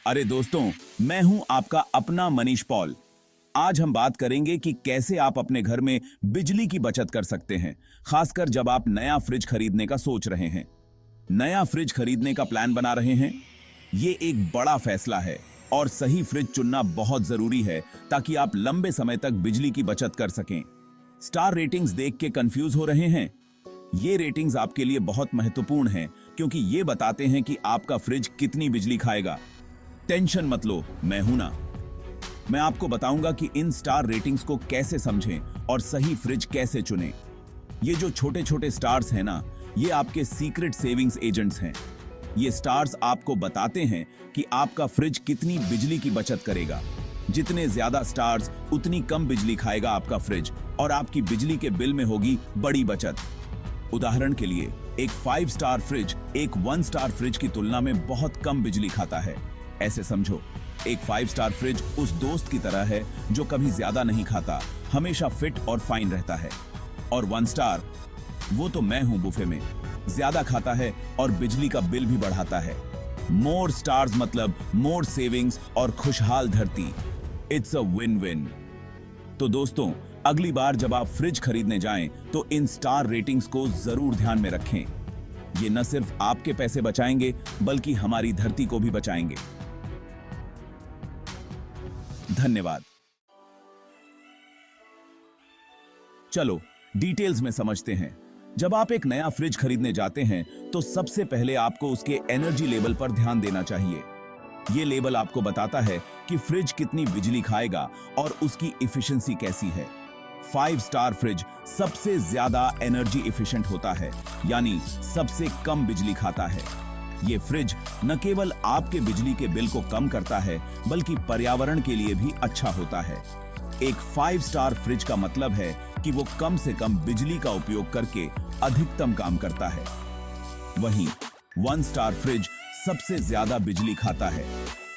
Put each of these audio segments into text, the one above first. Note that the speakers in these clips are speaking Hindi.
अरे दोस्तों, मैं हूं आपका अपना मनीष पॉल। आज हम बात करेंगे कि कैसे आप अपने घर में बिजली की बचत कर सकते हैं, खासकर जब आप नया फ्रिज खरीदने का सोच रहे हैं। नया फ्रिज खरीदने का प्लान बना रहे हैं? ये एक बड़ा फैसला है और सही फ्रिज चुनना बहुत जरूरी है ताकि आप लंबे समय तक बिजली की बचत कर सकें। स्टार रेटिंग्स देख के कंफ्यूज हो रहे हैं? ये रेटिंग्स आपके लिए बहुत महत्वपूर्ण हैं क्योंकि ये बताते हैं कि आपका फ्रिज कितनी बिजली खाएगा। टेंशन मत लो, मैं हूं ना। मैं आपको बताऊंगा कि इन स्टार रेटिंग्स को कैसे समझें और सही फ्रिज कैसे चुनें। ये जो छोटे छोटे स्टार्स हैं ना, ये आपके सीक्रेट सेविंग्स एजेंट्स हैं। ये स्टार्स आपको बताते हैं कि आपका फ्रिज कितनी बिजली की बचत करेगा। जितने ज्यादा स्टार्स उतनी कम बिजली खाएगा आपका फ्रिज और आपकी बिजली के बिल में होगी बड़ी बचत। उदाहरण के लिए, एक 5 स्टार फ्रिज एक 1 स्टार फ्रिज की तुलना में बहुत कम बिजली खाता है। ऐसे समझो, एक 5 स्टार फ्रिज उस दोस्त की तरह है जो कभी ज्यादा नहीं खाता, हमेशा फिट और फाइन रहता है। और 1 स्टार, वो तो मैं हूं बुफे में, ज्यादा खाता है और बिजली का बिल भी बढ़ाता है। मोर स्टार्स मतलब मोर सेविंग्स और खुशहाल धरती। It's a win win. तो दोस्तों, अगली बार जब आप फ्रिज खरीदने जाएं तो इन स्टार रेटिंग्स को जरूर ध्यान में रखें। ये न सिर्फ आपके पैसे बचाएंगे बल्कि हमारी धरती को भी बचाएंगे। धन्यवाद। चलो डिटेल्स में समझते हैं। जब आप एक नया फ्रिज खरीदने जाते हैं तो सबसे पहले आपको उसके एनर्जी लेवल पर ध्यान देना चाहिए। यह लेबल आपको बताता है कि फ्रिज कितनी बिजली खाएगा और उसकी इफिशिएंसी कैसी है। 5 स्टार फ्रिज सबसे ज्यादा एनर्जी एफिशिएंट होता है, यानी सबसे कम बिजली खाता है। ये फ्रिज न केवल आपके बिजली के बिल को कम करता है बल्कि पर्यावरण के लिए भी अच्छा होता है। एक 5 स्टार फ्रिज का मतलब है कि वो कम से कम बिजली का उपयोग करके अधिकतम काम करता है। वहीं 1 स्टार फ्रिज सबसे ज्यादा बिजली खाता है।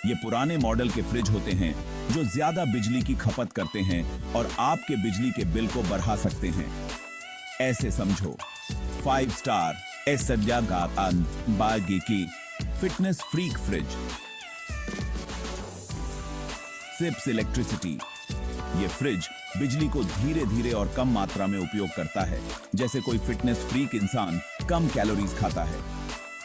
ये पुराने मॉडल के फ्रिज होते हैं जो ज्यादा बिजली की खपत करते हैं और आपके बिजली के बिल को बढ़ा सकते हैं। ऐसे समझो, 5 स्टार बागी की fitness freak fridge. Sips electricity, ये फ्रिज बिजली को धीरे धीरे और कम मात्रा में उपयोग करता है, जैसे कोई फिटनेस फ्रीक इंसान कम कैलोरीज खाता है।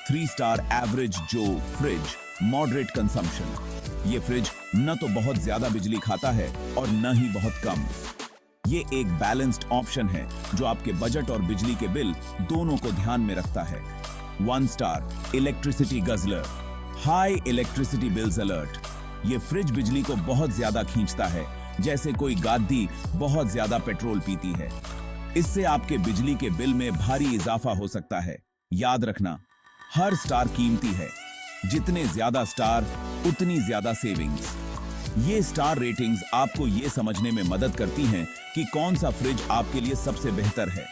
3 स्टार एवरेज जो फ्रिज, मॉडरेट कंजम्पशन। ये फ्रिज न तो बहुत ज्यादा बिजली खाता है और न ही बहुत कम। ये एक बैलेंस्ड ऑप्शन है जो आपके बजट और बिजली के बिल दोनों को ध्यान में रखता है। 1 star electricity guzzler, high electricity bills alert. ये फ्रिज बिजली को बहुत ज्यादा खींचता है, जैसे कोई गाड़ी बहुत ज्यादा पेट्रोल पीती है। इससे आपके बिजली के बिल में भारी इजाफा हो सकता है। याद रखना, हर स्टार कीमती है। जितने ज्यादा स्टार उतनी ज्यादा सेविंग्स। ये स्टार रेटिंग्स आपको ये समझने में मदद करती हैं कि कौन सा फ्रिज आपके लिए सबसे बेहतर है।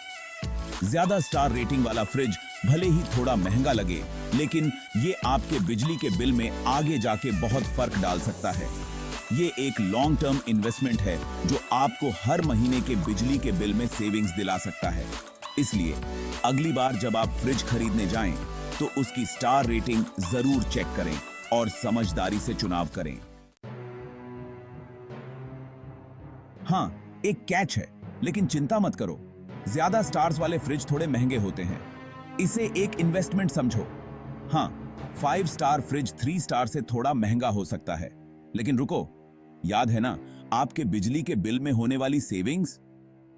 ज्यादा स्टार रेटिंग वाला फ्रिज भले ही थोड़ा महंगा लगे, लेकिन ये आपके बिजली के बिल में आगे जाके बहुत फर्क डाल सकता है। ये एक लॉन्ग टर्म इन्वेस्टमेंट है जो आपको हर महीने के बिजली के बिल में सेविंग्स दिला सकता है। इसलिए अगली बार जब आप फ्रिज खरीदने जाएं तो उसकी स्टार रेटिंग जरूर चेक करें और समझदारी से चुनाव करें। हाँ, एक कैच है, लेकिन चिंता मत करो, ज्यादा स्टार्स वाले फ्रिज थोड़े महंगे होते हैं। इसे एक इन्वेस्टमेंट समझो। हाँ, 5 स्टार फ्रिज 3 स्टार से थोड़ा महंगा हो सकता है, लेकिन रुको, याद है ना आपके बिजली के बिल में होने वाली सेविंग्स?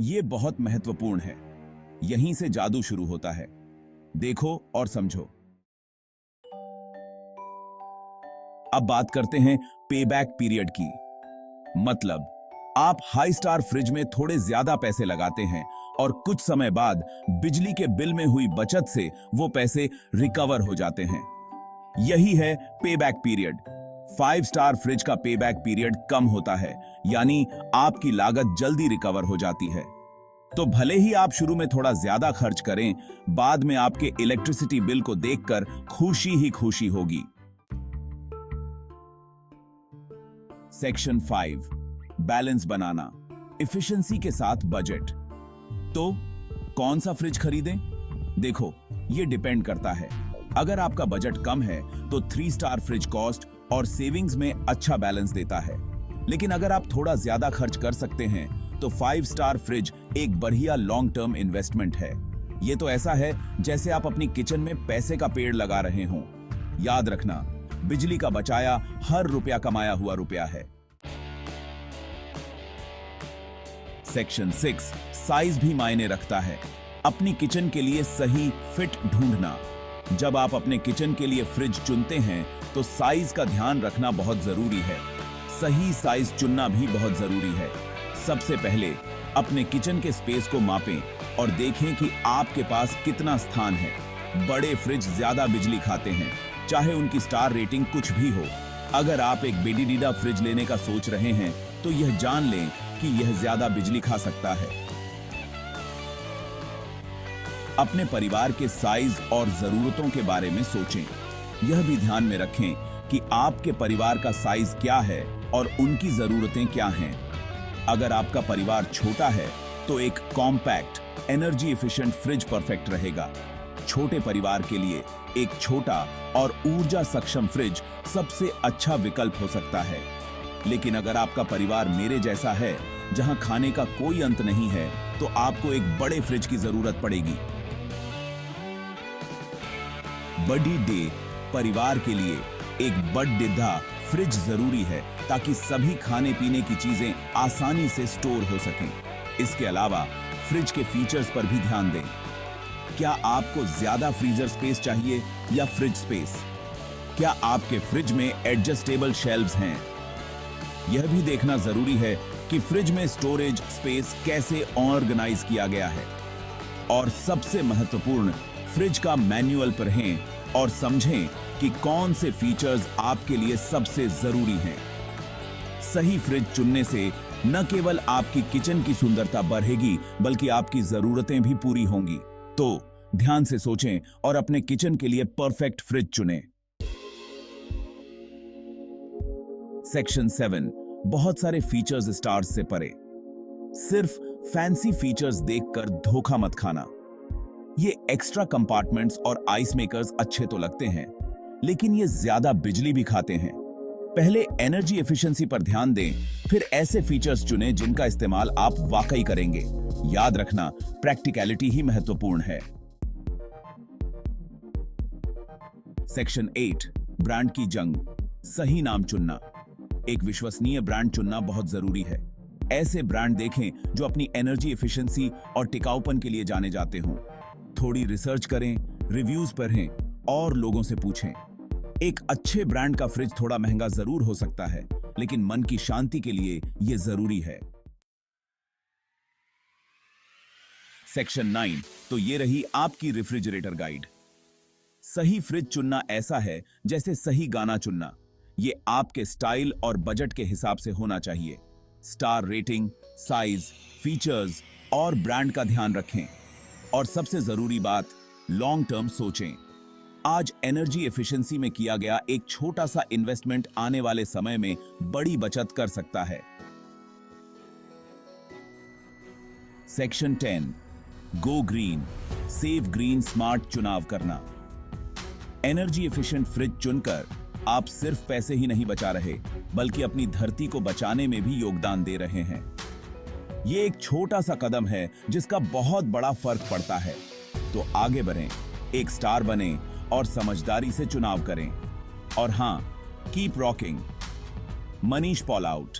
ये बहुत महत्वपूर्ण है। यहीं से जादू शुरू होता है। देखो और समझो। अब बात करते हैं पेबैक पीरियड की। मतलब, आप हाई स्टार फ्रिज में थोड़े ज्यादा पैसे लगाते हैं और कुछ समय बाद बिजली के बिल में हुई बचत से वो पैसे रिकवर हो जाते हैं। यही है पेबैक पीरियड। 5 स्टार फ्रिज का पेबैक पीरियड कम होता है, यानी आपकी लागत जल्दी रिकवर हो जाती है। तो भले ही आप शुरू में थोड़ा ज्यादा खर्च करें, बाद में आपके इलेक्ट्रिसिटी बिल को देखकर खुशी ही खुशी होगी। सेक्शन 5, बैलेंस बनाना, एफिशिएंसी के साथ बजट। तो कौन सा फ्रिज खरीदें? देखो, यह डिपेंड करता है। अगर आपका बजट कम है तो 3 स्टार फ्रिज कॉस्ट और सेविंग्स में अच्छा बैलेंस देता है। लेकिन अगर आप थोड़ा ज्यादा खर्च कर सकते हैं तो 5 स्टार फ्रिज एक बढ़िया लॉन्ग टर्म इन्वेस्टमेंट है। ये तो ऐसा है जैसे आप अपनी किचन में पैसे का पेड़ लगा रहे हों। याद रखना, बिजली का बचाया हर रुपया कमाया हुआ रुपया है। सेक्शन 6, साइज भी मायने रखता है। अपनी किचन के लिए सही फिट ढूंढना। जब आप अपने किचन के लिए फ्रिज चुनते हैं तो साइज का ध्यान रखना बहुत जरूरी है। सही साइज चुनना भी बहुत जरूरी है। सबसे पहले अपने किचन के स्पेस को मापें और देखें कि आपके पास कितना स्थान है। बड़े फ्रिज ज्यादा बिजली खाते हैं, चाहे उनकी स्टार रेटिंग कुछ भी हो। अगर आप एक बेडिडीडा फ्रिज लेने का सोच रहे हैं तो यह जान लें कि यह ज्यादा बिजली खा सकता है। अपने परिवार के साइज और जरूरतों के बारे में सोचें। यह भी ध्यान में रखें कि आपके परिवार का साइज क्या है और उनकी जरूरतें क्या हैं। अगर आपका परिवार छोटा है तो एक compact, energy efficient fridge perfect रहेगा। छोटे परिवार के लिए एक छोटा और ऊर्जा सक्षम फ्रिज सबसे अच्छा विकल्प हो सकता है। लेकिन अगर आपका परिवार मेरे जैसा है, जहां खाने का कोई अंत नहीं है, तो आपको एक बड़े फ्रिज की जरूरत पड़ेगी। बड़ी डे परिवार के लिए एक बड़ा फ्रिज जरूरी है ताकि सभी खाने पीने की चीजें आसानी से स्टोर हो सकें। इसके अलावा फ्रिज के फीचर्स पर भी ध्यान दें। क्या आपको ज्यादा फ्रीजर स्पेस चाहिए या फ्रिज स्पेस? क्या आपके फ्रिज में एडजस्टेबल शेल्व्स हैं? यह भी देखना जरूरी है कि फ्रिज में स्टोरेज स्पेस कैसे ऑर्गेनाइज किया गया है। और सबसे महत्वपूर्ण, फ्रिज का मैनुअल पढ़ें और समझें कि कौन से फीचर्स आपके लिए सबसे जरूरी हैं। सही फ्रिज चुनने से न केवल आपकी किचन की सुंदरता बढ़ेगी, बल्कि आपकी जरूरतें भी पूरी होंगी। तो ध्यान से सोचें और अपने किचन के लिए परफेक्ट फ्रिज चुनें। सेक्शन 7, बहुत सारे फीचर्स स्टार्स से परे। सिर्फ फैंसी फीचर्स देखकर धोखा मत खाना। ये एक्स्ट्रा कंपार्टमेंट्स और आइस मेकर्स अच्छे तो लगते हैं, लेकिन ये ज्यादा बिजली भी खाते हैं। पहले एनर्जी एफिशिएंसी पर ध्यान दें, फिर ऐसे फीचर्स चुनें जिनका इस्तेमाल आप वाकई करेंगे। याद रखना, प्रैक्टिकलिटी ही महत्वपूर्ण है। सेक्शन 8, ब्रांड की जंग। सही नाम चुनना। एक विश्वसनीय ब्रांड चुनना बहुत जरूरी है। ऐसे ब्रांड देखें जो अपनी एनर्जी एफिशिएंसी और टिकाऊपन के लिए जाने जाते हों। थोड़ी रिसर्च करें, रिव्यूज पढ़ें और लोगों से पूछें। एक अच्छे ब्रांड का फ्रिज थोड़ा महंगा जरूर हो सकता है, लेकिन मन की शांति के लिए यह जरूरी है। सेक्शन 9, तो ये रही आपकी रेफ्रिजरेटर गाइड। सही फ्रिज चुनना ऐसा है जैसे सही गाना चुनना। ये आपके स्टाइल और बजट के हिसाब से होना चाहिए। स्टार रेटिंग, साइज, फीचर्स और ब्रांड का ध्यान रखें। और सबसे जरूरी बात, लॉन्ग टर्म सोचें। आज एनर्जी एफिशिएंसी में किया गया एक छोटा सा इन्वेस्टमेंट आने वाले समय में बड़ी बचत कर सकता है। Section 10, go green, save green smart चुनाव करना। एनर्जी एफिशिएंट फ्रिज चुनकर आप सिर्फ पैसे ही नहीं बचा रहे, बल्कि अपनी धरती को बचाने में भी योगदान दे रहे हैं। ये एक छोटा सा कदम है जिसका बहुत बड़ा फर्क पड़ता है। तो आगे बढ़ें, एक स्टार बनें और समझदारी से चुनाव करें। और हां, keep rocking. Manish Paul out.